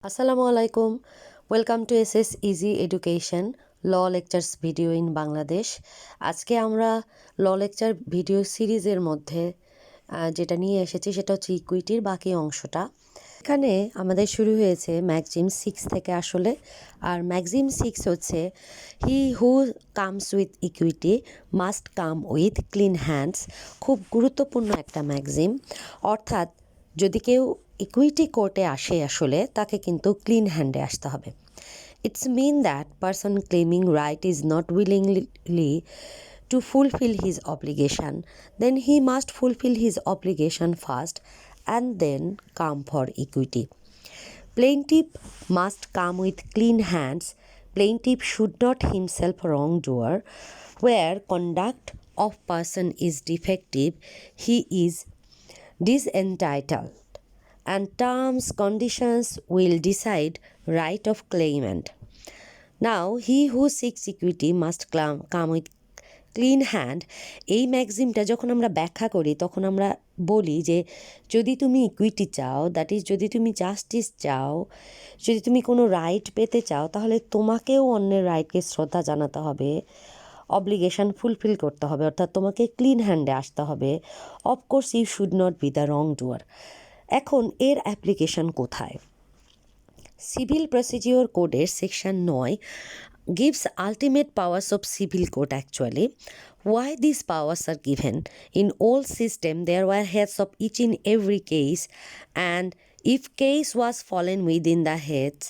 Assalamu alaikum. Welcome to SS Easy Education Law Lectures Video in Bangladesh. আজকে আমরা ল lecture video সিরিজের মধ্যে যেটা নিয়ে এসেছি সেটা হচ্ছে ইকুইটির বাকি অংশটা। এখানে আমাদের শুরু হয়েছে ম্যাক্সিম 6 থেকে আসলে, আর ম্যাক্সিম 6 হচ্ছে he who comes with equity must come with clean hands. খুব গুরুত্বপূর্ণ একটা ম্যাক্সিম, অর্থাৎ যদি কেউ ইকুইটি কোর্টে আসে আসলে তাকে কিন্তু ক্লিন হ্যান্ডে আসতে হবে। It's mean that person claiming right is not willingly to fulfill his obligation, then he must fulfill his obligation first and then come for equity. Plaintiff must come with clean hands. Plaintiff should not himself wrongdoer. Where conduct of person is defective, he is disentitled, and terms conditions will decide right of claimant. Now he who seeks equity must come with clean hand. এই ম্যাক্সিমটা যখন আমরা ব্যাখ্যা করি তখন আমরা বলি যে যদি তুমি ইকুইটি চাও, দ্যাট ইজ যদি তুমি জাস্টিস চাও, যদি তুমি কোনো রাইট পেতে চাও, তাহলে তোমাকেও অন্যের রাইটকে শ্রদ্ধা জানাতে হবে, অব্লিগেশন ফুলফিল করতে হবে, অর্থাৎ তোমাকে ক্লিন হ্যান্ডে আসতে হবে। Of course you should not be the wrong doer. এখন এর অ্যাপ্লিকেশন কোথায়? সিভিল প্রসিডিওর কোডের section 9 gives ultimate powers of civil court actually. Why these powers are given? In old system there were heads of each in every case, and if case was fallen within the heads,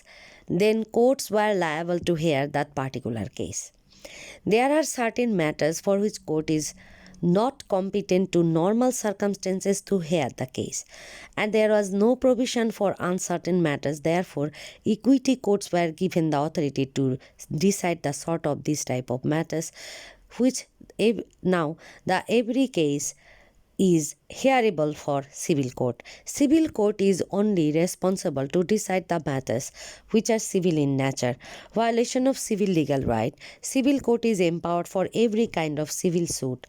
then courts were liable to hear that particular case. There are certain matters for which court is not competent to normal circumstances to hear the case, and there was no provision for uncertain matters. Therefore, equity courts were given the authority to decide the sort of this type of matters, which now the every case is hearable for civil court. Civil court is only responsible to decide the matters which are civil in nature. Violation of civil legal right. Civil court is empowered for every kind of civil suit,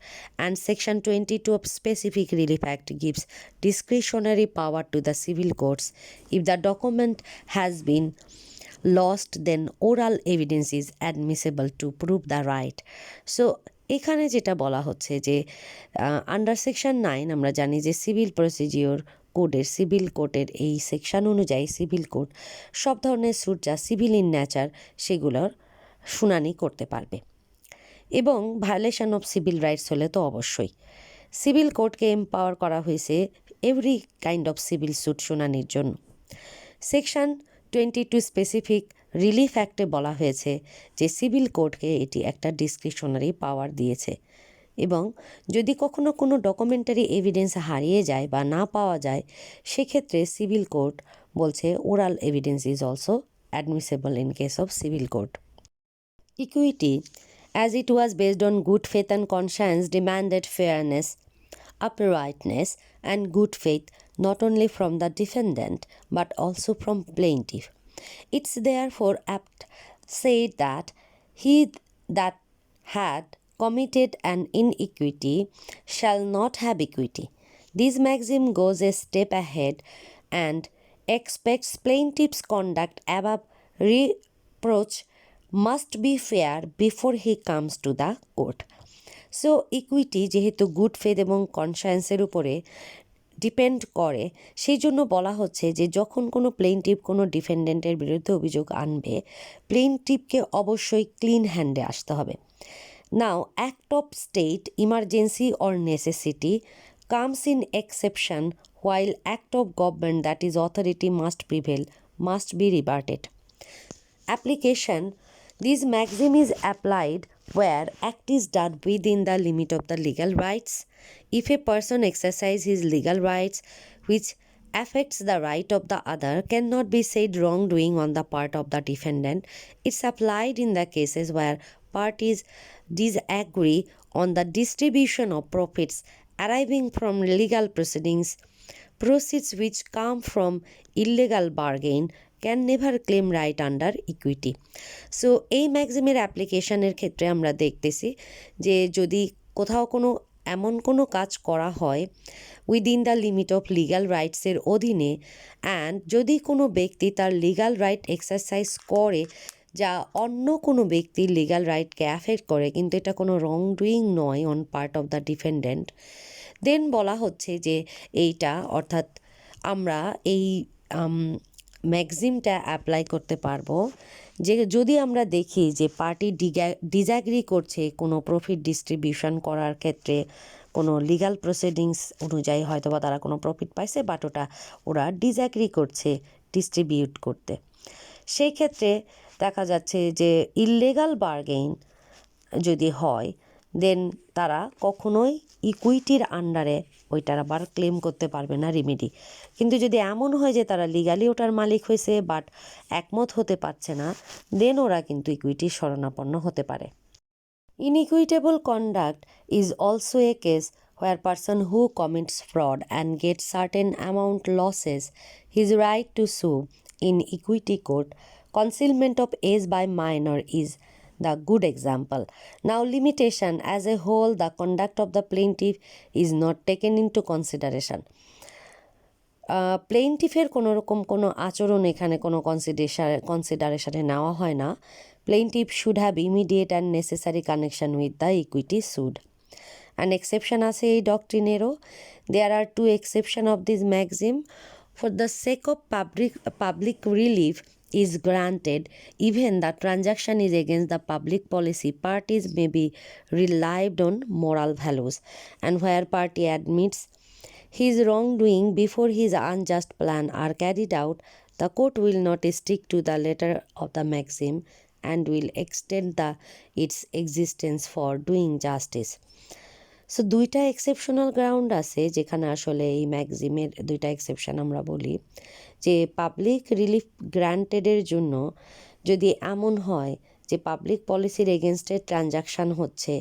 and section 22 of Specific Relief Act gives discretionary power to the civil courts. If the document has been lost, then oral evidence is admissible to prove the right. So এখানে যেটা বলা হচ্ছে যে under section 9 আমরা জানি যে civil procedure কোডের civil কোর্টের এই সেকশন অনুযায়ী সিভিল কোর্ট সব ধরনের স্যুট যা সিভিল ইন নেচার সেগুলোর শুনানি করতে পারবে, এবং ভায়োলেশন অফ সিভিল রাইটস হলে তো অবশ্যই। সিভিল কোর্টকে এম্পাওয়ার করা হয়েছে every kind of civil sweet শুনানির জন্য। সেকশন 22 স্পেসিফিক রিলিফ অ্যাক্টে বলা হয়েছে যে সিভিল কোর্টকে এটি একটা ডিসক্রিশনারি পাওয়ার দিয়েছে, এবং যদি কখনো কোনো ডকুমেন্টারি এভিডেন্স হারিয়ে যায় বা না পাওয়া যায়, সেক্ষেত্রে সিভিল কোর্ট বলছে oral evidence is also admissible in case of civil court. Equity, as it was based on good faith and conscience, demanded fairness, uprightness, and good faith not only from the defendant but also from plaintiff. It's therefore apt said that he that had committed an iniquity shall not have equity. This maxim goes a step ahead and expects plaintiff's conduct above reproach must be fair before he comes to the court. So equity যেহেতু good faith এবং কনসায়েন্সের উপরে depend করে, সেই জন্য বলা হচ্ছে যে যখন কোনো প্লেইনটিফ কোনো ডিফেন্ডেন্টের বিরুদ্ধে অভিযোগ আনবে, প্লেইনটিফকে অবশ্যই ক্লিন হ্যান্ডে আসতে হবে। Now act of state emergency or necessity comes in exception, while act of government that is authority must prevail must be rebutted. Application, this maxim is applied where act is done within the limit of the legal rights. If a person exercises his legal rights which affects the right of the other, cannot be said wrongdoing on the part of the defendant. It's applied in the cases where parties disagree on the distribution of profits arising from legal proceedings. Proceeds which come from illegal bargain can never claim right under equity. So এই ম্যাক্সিমের অ্যাপ্লিকেশনের ক্ষেত্রে আমরা দেখতেছি যে যদি কোথাও কোনো এমন কোনো কাজ করা হয় within the limit of legal রাইটসের অধীনে, অ্যান্ড যদি কোনো ব্যক্তি তার লিগ্যাল রাইট এক্সারসাইজ করে যা অন্য কোনো ব্যক্তির লিগ্যাল রাইটকে অ্যাফেক্ট করে, কিন্তু এটা কোনো রং ডুইং নয় on part of the defendant, then বলা হচ্ছে যে এইটা অর্থাৎ আমরা এই ম্যাক্সিমটা অ্যাপ্লাই করতে পারবো যে যদি আমরা দেখি যে পার্টি ডিসঅ্যাগ্রি করছে কোনো প্রফিট ডিস্ট্রিবিউশন করার ক্ষেত্রে, কোনো লিগ্যাল প্রসিডিংস অনুযায়ী হয়তো বা তারা কোনো প্রফিট পাইছে বাট ওরা ডিসঅ্যাগ্রি করছে ডিস্ট্রিবিউট করতে, সেই ক্ষেত্রে দেখা যাচ্ছে যে ইললিগাল বার্গেইন যদি হয় দেন তারা কখনোই ইকুইটির আন্ডারে ওইটার আবার ক্লেম করতে পারবে না রিমেডি। কিন্তু যদি এমন হয় যে তারা লিগালি ওটার মালিক হয়েছে বাট একমত হতে পারছে না, দেন ওরা কিন্তু ইকুইটির শরণাপন্ন হতে পারে। Inequitable conduct is also a case where person who commits fraud and gets certain amount losses his right to sue in equity court. Concealment of age by minor is the good example. Now limitation as a whole, the conduct of the plaintiff is not taken into consideration. প্লেইন্টিফের কোনো রকম কোনো আচরণ এখানে কোনো কনসিডারেশনে নেওয়া হয় না। Plaintiff should have immediate and necessary connection with the equity sued. And exception আছে এই ডক্ট্রিনেরও। There are two exception of this maxim. For the sake of public relief is granted even the transaction is against the public policy, parties may be relied on moral values, and where party admits his wrongdoing before his unjust plan are carried out, the court will not stick to the letter of the maxim and will extend its existence for doing justice. So দুইটা exceptional ground আছে যেখানে আসলে এই ম্যাক্সিমের দুইটা exception আমরা বলি যে public relief গ্রান্টেডের জন্য যদি এমন হয় যে পাবলিক পলিসির এগেনস্টে ট্রানজাকশান হচ্ছে,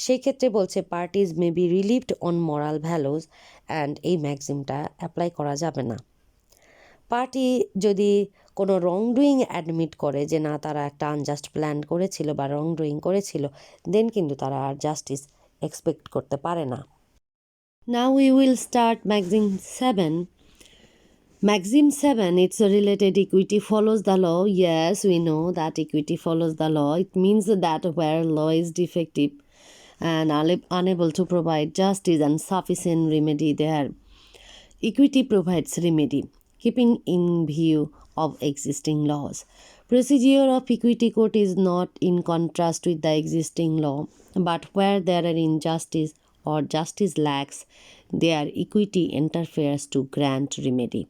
সেই ক্ষেত্রে বলছে parties may be relieved on moral values and এই ম্যাক্সিমটা অ্যাপ্লাই করা যাবে না। পার্টি যদি কোনো রং ডুইং অ্যাডমিট করে যে না তারা একটা আনজাস্ট প্ল্যান করেছিল বা রং ডুইং করেছিল, দেন কিন্তু তারা আর জাস্টিস এক্সপেক্ট করতে পারে না। Now we will start Maxim 7. Maxim 7, it's a related equity follows the law. Yes, we know that equity follows the law. It means that where law is defective and unable to provide justice and sufficient remedy there, equity provides remedy, keeping in view of existing laws. Procedure of equity court is not in contrast with the existing law, but where there are injustice or justice lacks, there equity interferes to grant remedy.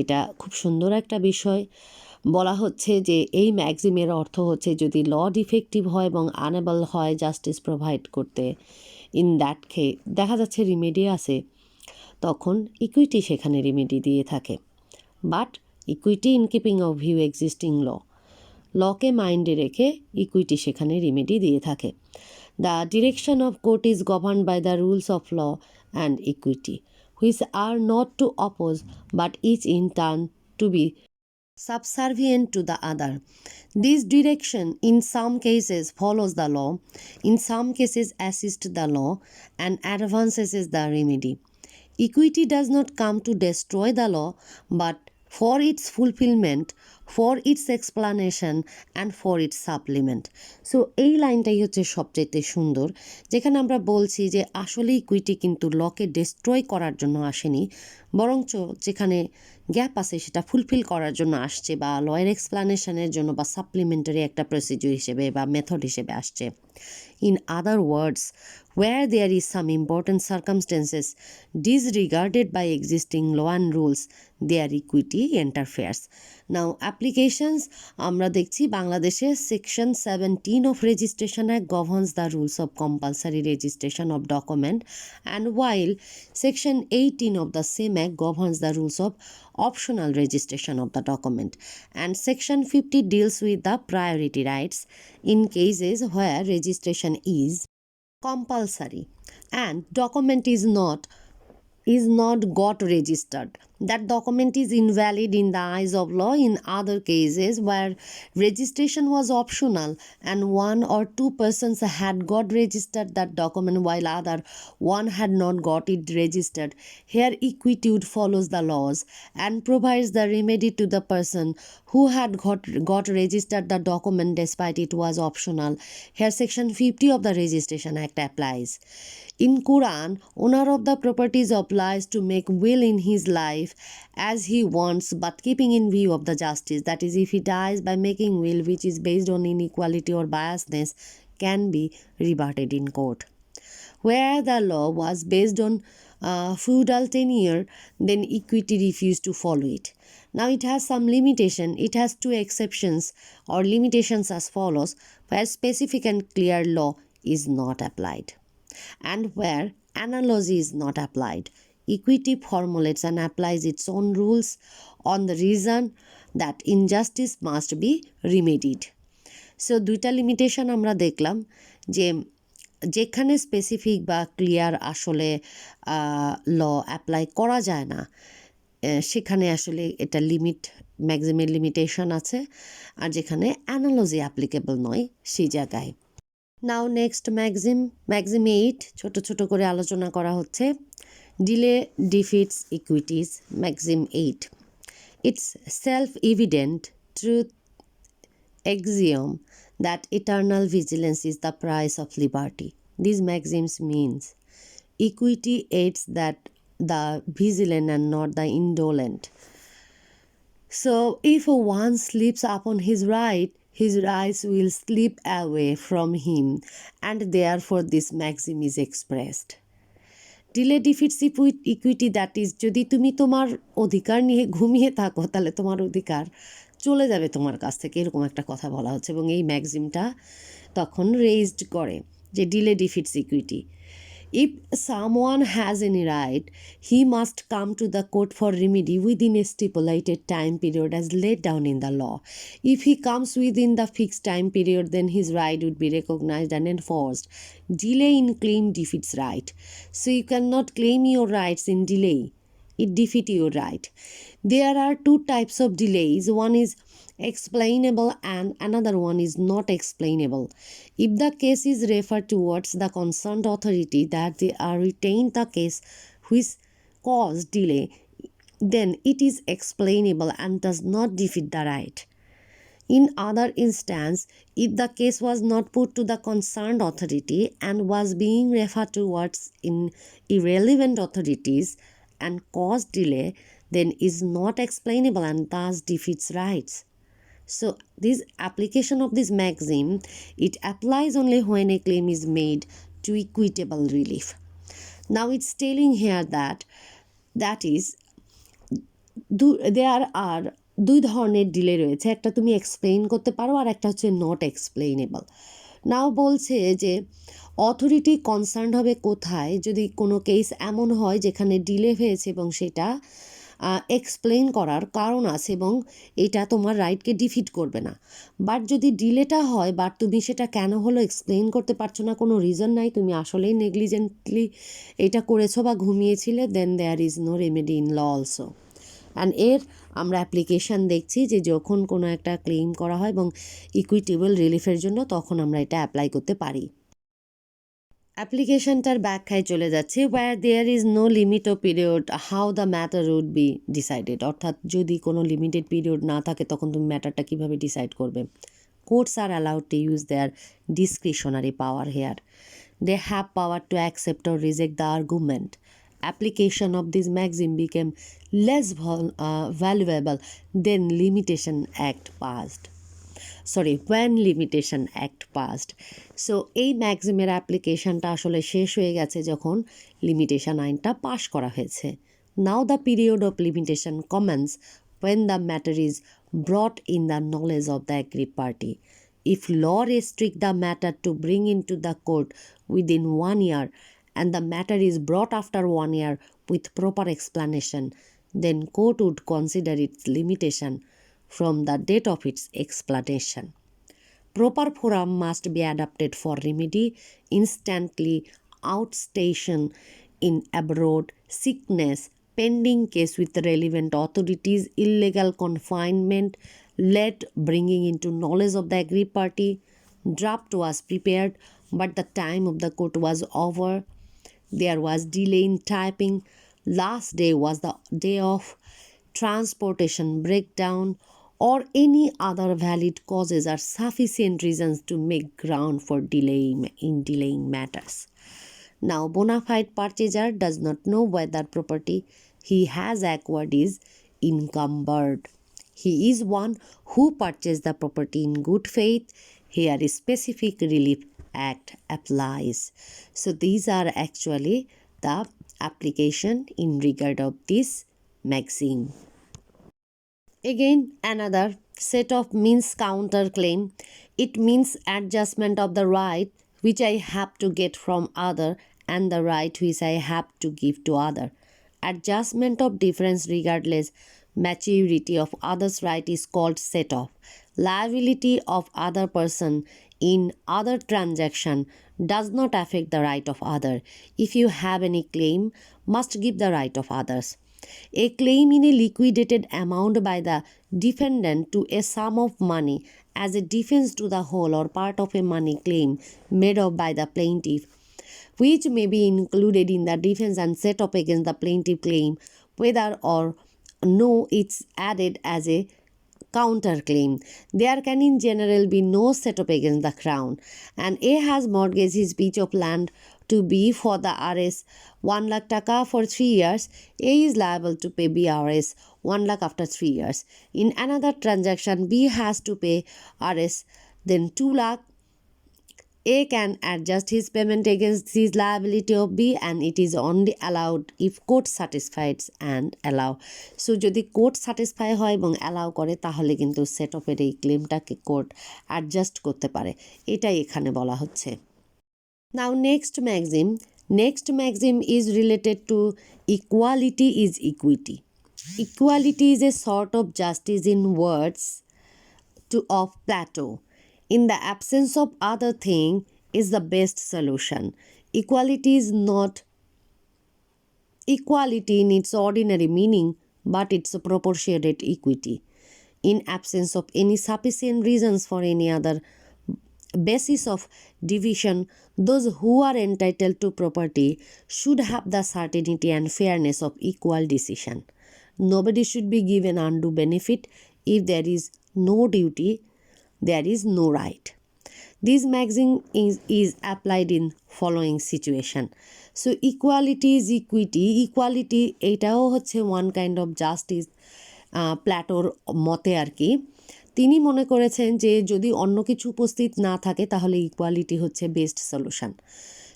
এটা খুব সুন্দর একটা বিষয়। বলা হচ্ছে যে এই ম্যাক্সিমের অর্থ হচ্ছে যদি ল ডিফেক্টিভ হয় এবং আনেবল হয় জাস্টিস প্রোভাইড করতে, ইন দ্যাট দেখা যাচ্ছে রিমেডি আছে, তখন ইকুইটি সেখানে রিমেডি দিয়ে থাকে। But equity in keeping of view existing লকে মাইন্ডে রেখে ইকুইটি সেখানে রিমেডি দিয়ে থাকে। The direction of court is govern by the rules of law and equity, which are not to oppose but each in turn to be subservient to the other. This direction in some cases follows the law, in some cases assists the law and advances the remedy. Equity does not come to destroy the law but for its fulfillment, for its explanation and for its supplement. So এই লাইনটাই হচ্ছে সবচেয়ে সুন্দর, যেখানে আমরা বলছি যে আসলে equity কিন্তু লকে ডিস্ট্রয় করার জন্য আসেনি, বরঞ্চ যেখানে গ্যাপ আছে সেটা ফুলফিল করার জন্য আসছে বা লয়ের এক্সপ্লানেশনের জন্য বা সাপ্লিমেন্টারি একটা প্রসিডিউর হিসেবে বা মেথড হিসেবে আসছে। In other words, where there is some important circumstances disregarded by existing law and rules, their equity interferes. Now applications, আমরা দেখছি বাংলাদেশে section 17 of Registration Act governs the rules of compulsory registration of document, and while section 18 of the same act governs the rules of optional registration of the document, and section 50 deals with the priority rights in cases where registration is compulsory and document is not got registered. That document is invalid in the eyes of law in other cases where registration was optional and one or two persons had got registered that document while other one had not got it registered. Here equitude follows the laws and provides the remedy to the person who had got registered the document despite it was optional. Here section 50 of the Registration Act applies. In Quran, owner of the properties obliged to make will in his life as he wants, but keeping in view of the justice. That is, if he dies by making will which is based on inequality or biasness, can be rebutted in court. Where the law was based on feudal tenure, then equity refused to follow it. Now it has some limitation. It has two exceptions or limitations as follows: where specific and clear law is not applied, and where analogy is not applied. Equity formulates and applies its own rules on the reason that injustice must be remedied. So দুইটা limitation আমরা দেখলাম যে যেখানে specific বা clear আসলে ল apply করা যায় না সেখানে আসলে এটা ম্যাক্সিমের লিমিটেশন আছে, আর যেখানে অ্যানালজি অ্যাপ্লিকেবল নয় সেই জায়গায়। নাও নেক্সট ম্যাক্সিম 8 ছোট ছোট করে আলোচনা করা হচ্ছে। Delay defeats equities, maxim 8. It's self-evident truth axiom that eternal vigilance is the price of liberty. These maxims means equity aids that the vigilant and not the indolent. So if one sleeps upon his rights will slip away from him, and therefore this maxim is expressed. Delay defeats equity, that is, যদি তুমি তোমার অধিকার নিয়ে ঘুমিয়ে থাকো তাহলে তোমার অধিকার চলে যাবে তোমার কাছ থেকে, এরকম একটা কথা বলা হচ্ছে এবং এই ম্যাক্সিমটা তখন রেইজড করে যে delay defeats equity. If someone has any right, he must come to the court for remedy within a stipulated time period as laid down in the law. If he comes within the fixed time period, then his right would be recognized and enforced. Delay in claim defeats right. So you cannot claim your rights in delay. It defeats your right. There are two types of delays. One is explainable and another one is not explainable. If the case is referred towards the concerned authority that they are retained the case which caused delay, then it is explainable and does not defeat the right. In other instance, if the case was not put to the concerned authority and was being referred towards in irrelevant authorities and caused delay, then is not explainable and thus defeats rights. So this application of this maxim, it applies only when a claim is made to equitable relief. Now it's telling here that is there are দুই ধরনের delay রয়েছে, একটা তুমি explain করতে পারো আর একটা হচ্ছে not এক্সপ্লেইনেবল। নাও বলছে যে অথরিটি কনসার্ন হবে কোথায়, যদি কোনো কেস এমন হয় যেখানে ডিলে হয়েছে এবং সেটা এক্সপ্লেইন করার কারণ আছে এবং এটা তোমার রাইটকে ডিফিট করবে না। বাট যদি ডিলেটা হয় বাট তুমি সেটা কেন হলো এক্সপ্লেইন করতে পারছো না, কোনো রিজন নাই, তুমি আসলেই নেগলিজেন্টলি এটা করেছো বা ঘুমিয়েছিলে, then there is no remedy in law also. And এর আমরা অ্যাপ্লিকেশান দেখছি যে যখন কোনো একটা ক্লেম করা হয় এবং ইকুইটেবল রিলিফের জন্য তখন আমরা এটা অ্যাপ্লাই করতে পারি। অ্যাপ্লিকেশনটার ব্যাখ্যায় চলে যাচ্ছে, where there is no limit of period how the matter would be decided. অর্থাৎ যদি কোনো লিমিটেড পিরিয়ড না থাকে তখন তুমি ম্যাটারটা কীভাবে ডিসাইড করবে। Courts are allowed to use their discretionary power here. They have power to accept or reject the argument. Application of this maxim became less valuable when Limitation Act passed. So এই ম্যাক্সিমের অ্যাপ্লিকেশনটা আসলে শেষ হয়ে গেছে যখন limitation আইনটা পাশ করা হয়েছে। Now the period of limitation commences when the matter is brought in the knowledge of the aggrieved party. If law restricts the matter to bring into the court within 1 year and the matter is brought after 1 year with proper explanation, then court would consider its limitation from the date of its explanation. Proper forum must be adapted for remedy instantly, outstation, in abroad, sickness, pending case with the relevant authorities, illegal confinement led bringing into knowledge of the aggrieved party, draft was prepared but the time of the court was over, there was delay in typing, last day was the day of transportation breakdown, or any other valid causes are sufficient reasons to make ground for delaying matters. Now, bona fide purchaser does not know whether property he has acquired is encumbered. He is one who purchased the property in good faith. Here, a specific relief act applies. So, these are actually the application in regard of this maxim. Again, another set of means counterclaim. It means adjustment of the right which I have to get from other and the right which I have to give to other. Adjustment of difference regardless maturity of other's right is called set off. Liability of other person in other transaction does not affect the right of other. If you have any claim, must give the right of others. A claim in a liquidated amount by the defendant to a sum of money as a defense to the whole or part of a money claim made up by the plaintiff, which may be included in the defense and set up against the plaintiff claim, whether or no it's added as a counterclaim. There can in general be no set-up against the Crown, and A has mortgaged his piece of land to B for the RS 1 lakh taka for 3 years. A is liable to pay B RS 1 lakh after 3 years. In another transaction, B has to pay RS then 2 lakh. A can adjust his payment against his liability of B and it is only allowed if court satisfies and allow. So যদি court satisfy হয় এবং allow করে তাহলে কিন্তু set অফের এই ক্লেমটাকে court adjust করতে পারে, এটাই এখানে বলা হচ্ছে। Now next maxim is related to equality is equity. Equality is a sort of justice in words of Plato. In the absence of other thing is the best solution. Equality is not equality in its ordinary meaning, but it's a proportionate equity. In absence of any sufficient reasons for any other basis of division, those who are entitled to property should have the certainty and fairness of equal decision. Nobody should be given undue benefit. If there is no duty, there is no right. This maxim is applied in following situation. So equality is equity. Equality এটাও হচ্ছে one kind of justice প্ল্যাটোর মতে আর কি। তিনি মনে করেছেন যে যদি অন্য কিছু উপস্থিত না থাকে তাহলে ইকুয়ালিটি হচ্ছে বেস্ট সলিউশন।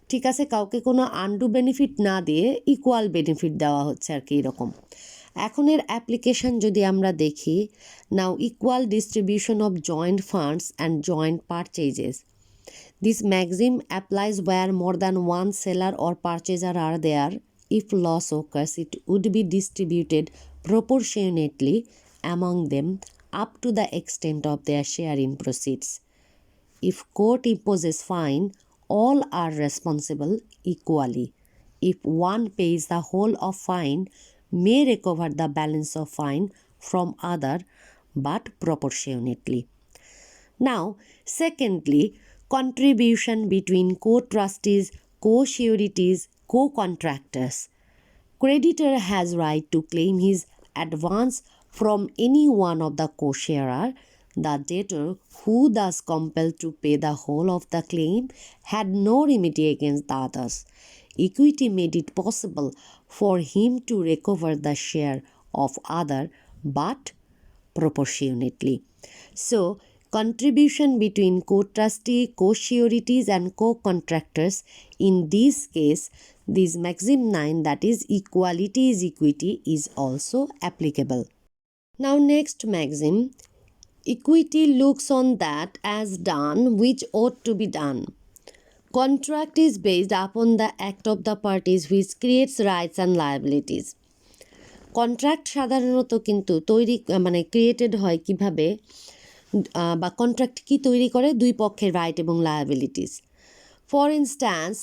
ঠিক আছে, কাউকে কোনো আনডু বেনিফিট না দিয়ে ইকুয়াল বেনিফিট দেওয়া হচ্ছে আর কি এরকম। এখন এর অ্যাপ্লিকেশন যদি আমরা দেখি, now equal distribution of joint funds and joint purchases. This maxim applies where more than one seller or purchaser are there. If loss occurs, it would be distributed proportionately among them up to the extent of their share in proceeds. If court imposes fine, all are responsible equally. If one pays the whole of fine, may recover the balance of fine from other, but proportionately. Now, secondly, contribution between co-trustees, co-sureties, co-contractors. Creditor has right to claim his advance from any one of the co-sharer. The debtor, who thus compelled to pay the whole of the claim, had no remedy against the others. Equity made it possible for him to recover the share of other, but proportionately. So, contribution between co-trustee, co-sureties and co-contractors, in this case, this maxim 9, that is equality is equity, is also applicable. Now next maxim, equity looks on that as done which ought to be done. Contract is based upon the act of the parties which creates rights and liabilities. Contract সাধারণত কিন্তু created হয় কিভাবে, বা contract কি তৈরি করে, দুই পক্ষের রাইট এবং liabilities. For instance,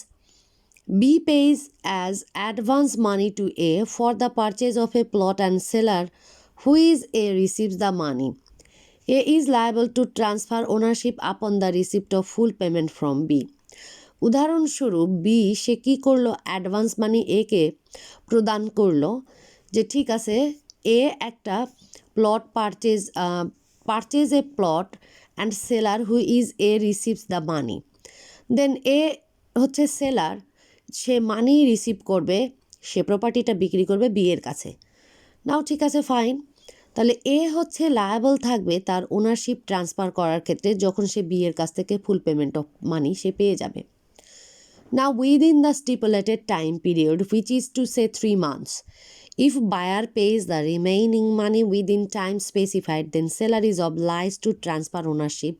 B pays as advance money to A for the purchase of a plot and seller who is A receives the money. A is liable to transfer ownership upon the receipt of full payment from B. উদাহরণস্বরূপ B সে কী করলো, advance মানি এ কে প্রদান করলো যে ঠিক আছে A একটা plot purchase a plot and seller who is A receives the money. Then A হচ্ছে seller, সে মানি receive করবে, সে প্রপার্টিটা বিক্রি করবে বি এর কাছে। নাও ঠিক আছে ফাইন, তাহলে এ হচ্ছে লায়াবল থাকবে তার ওনারশিপ ট্রান্সফার করার ক্ষেত্রে যখন সে বি এর কাছ থেকে ফুল পেমেন্ট অফ মানি সে পেয়ে যাবে। Now within the stipulated time period, which is to say 3 months, if buyer pays the remaining money within time specified, then seller is obliged to transfer ownership,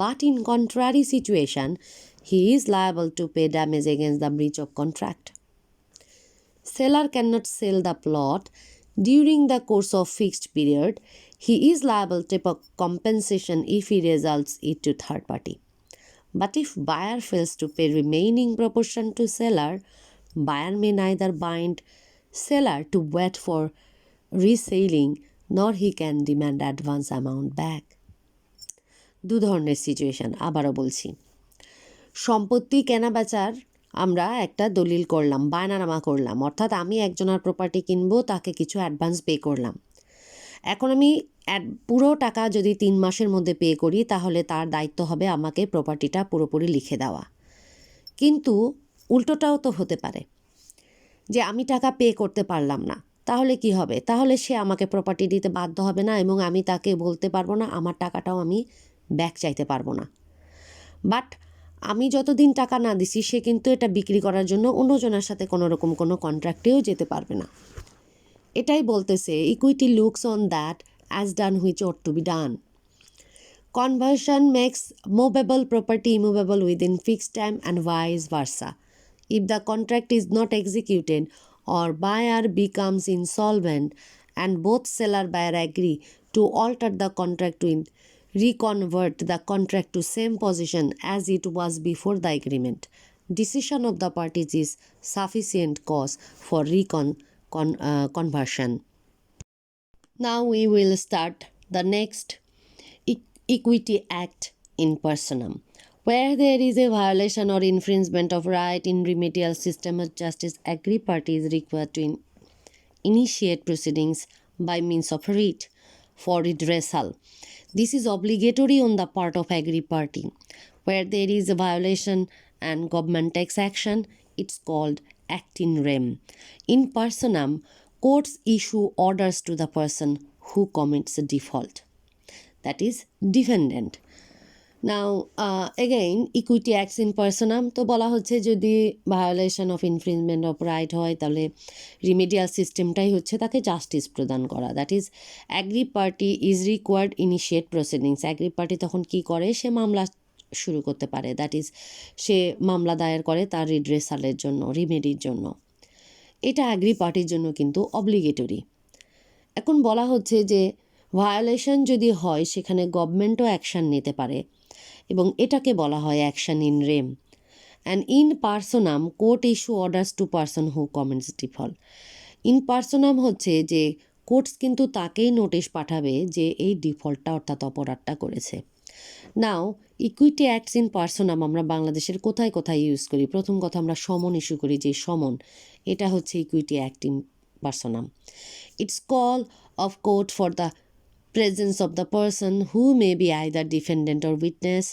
but in contrary situation, he is liable to pay damage against the breach of contract. Seller cannot sell the plot during the course of fixed period. He is liable to pay compensation if he results it to third party. But if buyer fails to pay remaining proportion to seller, buyer may neither bind seller to wait for reselling nor he can demand advance amount back. দু ধরনের situation, আবারও বলছি। সম্পত্তি কেনা বেচার আমরা একটা দলিল করলাম, বায়নানামা করলাম, অর্থাৎ আমি একজনের প্রপার্টি কিনবো, তাকে কিছু অ্যাডভান্স পে করলাম। এখন আমি পুরো টাকা যদি 3 মাসের মধ্যে পে করি তাহলে তার দায়িত্ব হবে আমাকে প্রপার্টিটা পুরোপুরি লিখে দেওয়া। কিন্তু উল্টোটাও তো হতে পারে যে আমি টাকা পে করতে পারলাম না, তাহলে কি হবে? তাহলে সে আমাকে প্রপার্টি দিতে বাধ্য হবে না এবং আমি তাকে বলতে পারবো না, আমার টাকাটাও আমি ব্যাক চাইতে পারবো না। বাট আমি যতদিন টাকা না দিছি সে কিন্তু এটা বিক্রি করার জন্য অন্যজনের সাথে কোনো রকম কোনো কন্ট্রাক্টেও যেতে পারবে না। এটাই বলতেছে equity looks on that as done which ought to be done. Conversion makes movable property immovable within fixed time and vice versa. If the contract is not executed or buyer becomes insolvent and both seller buyer agree to alter the contract to reconvert the contract to same position as it was before the agreement, decision of the parties is sufficient cause for conversion. Now we will start the next Equity Act in personam. Where there is a violation or infringement of right in remedial system of justice, aggrieved party is required to initiate proceedings by means of writ for redressal. This is obligatory on the part of aggrieved party. Where there is a violation and government takes action, it's called act in rem. In personam, courts issue orders to the person who commits a default, that is defendant. Now again equity acts in personam, তো বলা হচ্ছে যদি violation of infringement of right হয় তাহলে remedial সিস্টেমটাই হচ্ছে তাকে justice প্রদান করা, that is agree party is required initiate proceedings. Agree party তখন কি করে, সে মামলা শুরু করতে পারে, দ্যাট ইজ সে মামলা দায়ের করে তার রিড্রেসালের জন্য, রিমেডির জন্য। এটা অ্যাগ্রি পার্টির জন্য কিন্তু অব্লিগেটরি। এখন বলা হচ্ছে যে ভায়োলেশন যদি হয় সেখানে গভর্নমেন্টও অ্যাকশান নিতে পারে এবং এটাকে বলা হয় action in rem. And in personam court issue orders to person who commits default. In personam হচ্ছে যে কোর্টস কিন্তু তাকেই নোটিশ পাঠাবে যে এই ডিফল্টটা অর্থাৎ অপরাধটা করেছে। নাও ইকুইটি অ্যাক্টস ইন পার্সোনাম আমরা বাংলাদেশের কোথায় কোথায় ইউজ করি? প্রথম কথা আমরা সমন ইস্যু করি, যে সমন, এটা হচ্ছে equity act in personam. It's call of court for the presence of the person who may be either defendant or witness.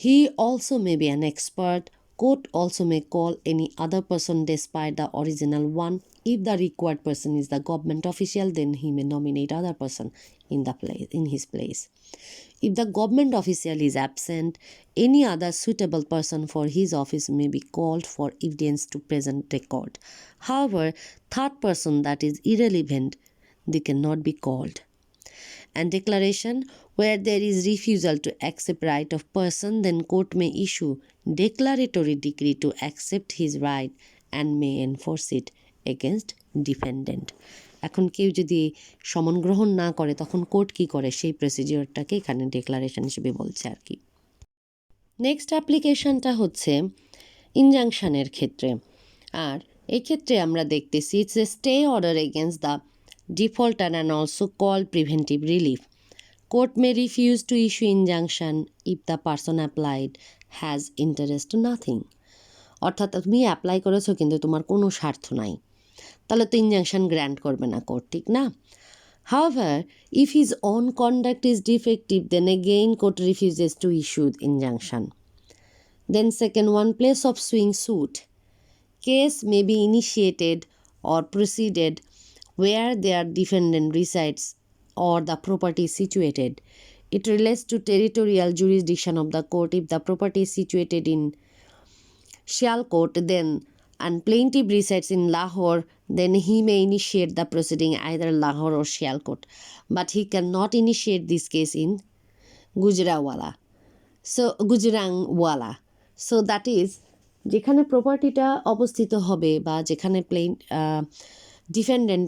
He also may be an expert. Court also may call any other person despite the original one. If the required person is the government official, then he may nominate other person in his place. If the government official is absent, any other suitable person for his office may be called for evidence to present record. However, third person that is irrelevant, they cannot be called. And declaration, where there is refusal to accept right of person, then court may issue declaratory decree to accept his right and may enforce it against defendant. এখন কেউ যদি সমন গ্রহণ না করে তখন court কি করে, সেই প্রসিডিওরটাকে এখানে ডেক্লারেশন হিসেবে বলছে আর কি। নেক্সট অ্যাপ্লিকেশনটা হচ্ছে ইনজাংশনের ক্ষেত্রে। আর এক্ষেত্রে আমরা দেখতেছি it's a stay order against the defaulter and also call preventive relief. Court May refuse to issue injunction if the person applied has interest nothing. অর্থাৎ তুমি অ্যাপ্লাই করেছো কিন্তু তোমার কোনো স্বার্থ নাই, তাহলে তো ইনজাংশন গ্র্যান্ট করবে না কোর্ট, ঠিক না? However, if his own conduct is defective, then again court refuses to issue injunction. Then second one, place of suing suit. Case may be initiated or proceeded where their defendant resides or the property is situated. It relates to territorial jurisdiction of the court. If the property is situated in Sialkot, then and plaintiff resides in Lahore, then he may initiate the proceeding either Lahore or Sialkot, but he cannot initiate this case in Gujranwala. So that is, যেখানে প্রপার্টিটা অবস্থিত হবে বা যেখানে defendant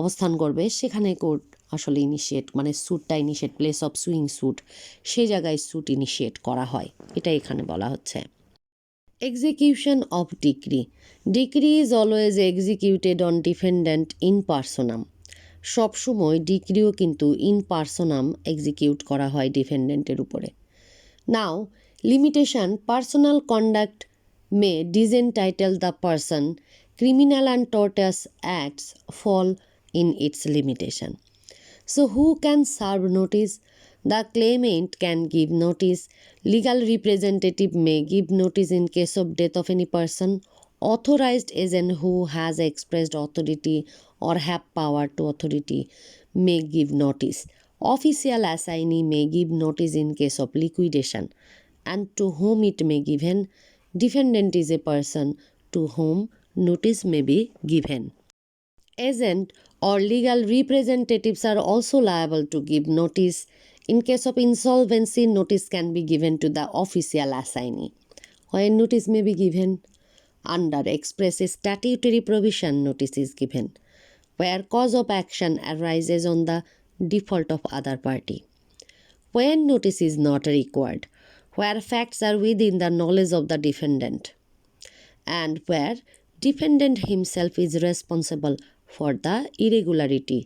অবস্থান করবে সেখানে court আসলে initiate, মানে স্যুটটা initiate, place of suing suit, সেই জায়গায় স্যুট ইনিশিয়েট করা হয়, এটা এখানে বলা হচ্ছে। Execution of decree. Decree is always executed on defendant in personam. সবসময় ডিক্রিও কিন্তু ইন পার্সোনাম এক্সিকিউট করা হয় ডিফেন্ডেন্টের উপরে। Now limitation, personal conduct may disentitle the person, criminal and tortious acts fall in its limitation. So who can serve notice? The claimant can give notice. Legal representative may give notice in case of death of any person. Authorized agent who has expressed authority or have power to authority may give notice. Official assignee may give notice in case of liquidation, and to whom it may given. Defendant is a person to whom notice may be given. Agent or legal representatives are also liable to give notice. In case of insolvency, notice can be given to the official assignee. When notice may be given, under express statutory provision, notice is given. Where cause of action arises on the default of other party. When notice is not required, where facts are within the knowledge of the defendant, and where defendant himself is responsible for the irregularity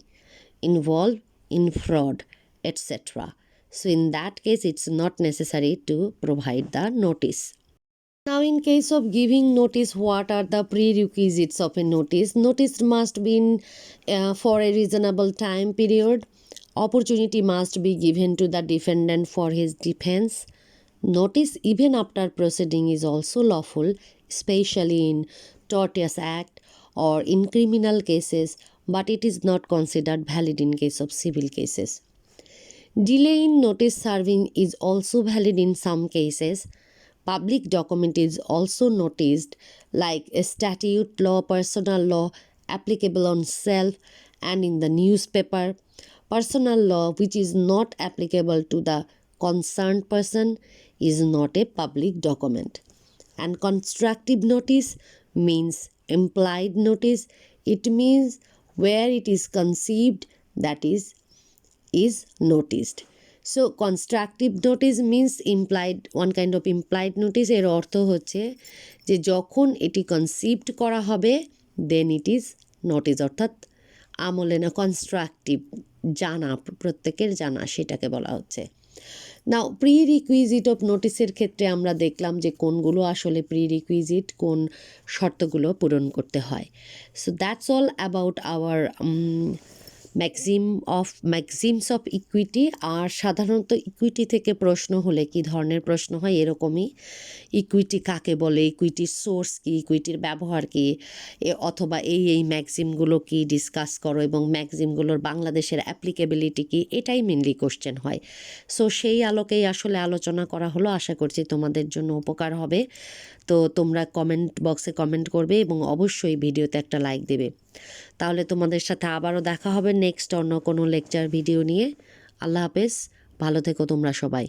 involved in fraud, etc. So in that case, it's not necessary to provide the notice. Now in case of giving notice, what are the prerequisites of a notice? Notice must be for a reasonable time period. Opportunity must be given to the defendant for his defense. Notice even after proceeding is also lawful, especially in tortious act or in criminal cases, but it is not considered valid in case of civil cases. Delay in notice serving is also valid in some cases. Public document is also noticed, like a statute law, personal law applicable on self and in the newspaper. Personal law which is not applicable to the concerned person is not a public document. And constructive notice means implied notice. It means where it is conceived, that is noticed. So constructive notice means implied, one kind of implied notice. এর অর্থ হচ্ছে যে যখন এটি conceived করা হবে দেন it is notice, অর্থাৎ আমলে না, কনস্ট্রাকটিভ, জানা, প্রত্যেকের জানা, সেটাকে বলা হচ্ছে। নাও প্রি রিকুইজিট অফ নোটিসের ক্ষেত্রে আমরা দেখলাম যে কোনগুলো আসলে প্রি রিকুইজিট, কোন শর্তগুলো পূরণ করতে হয়। So that's all about our maxims of equity. আর সাধারণত ইকুইটি থেকে প্রশ্ন হলে কি ধরনের প্রশ্ন হয়, এরকমই ইকুইটি কাকে বলে, ইকুইটির সোর্স কি, ইকুইটির ব্যবহার কি, অথবা এই ম্যাক্সিমগুলো কি ডিসকাস করো এবং ম্যাক্সিমগুলোর বাংলাদেশের অ্যাপ্লিকেবিলিটি কি, এটাই মেনলি কোশ্চেন হয়। সো সেই আলোকেই আসলে আলোচনা করা হলো। আশা করছি তোমাদের জন্য উপকার হবে। তো তোমরা কমেন্ট বক্সে কমেন্ট করবে এবং অবশ্যই ভিডিওতে একটা লাইক দেবে। তাহলে তোমাদের সাথে আবারও দেখা হবে নেক্সট অন্য কোনো লেকচার ভিডিও নিয়ে। আল্লাহ হাফেজ, ভালো থেকো তোমরা সবাই।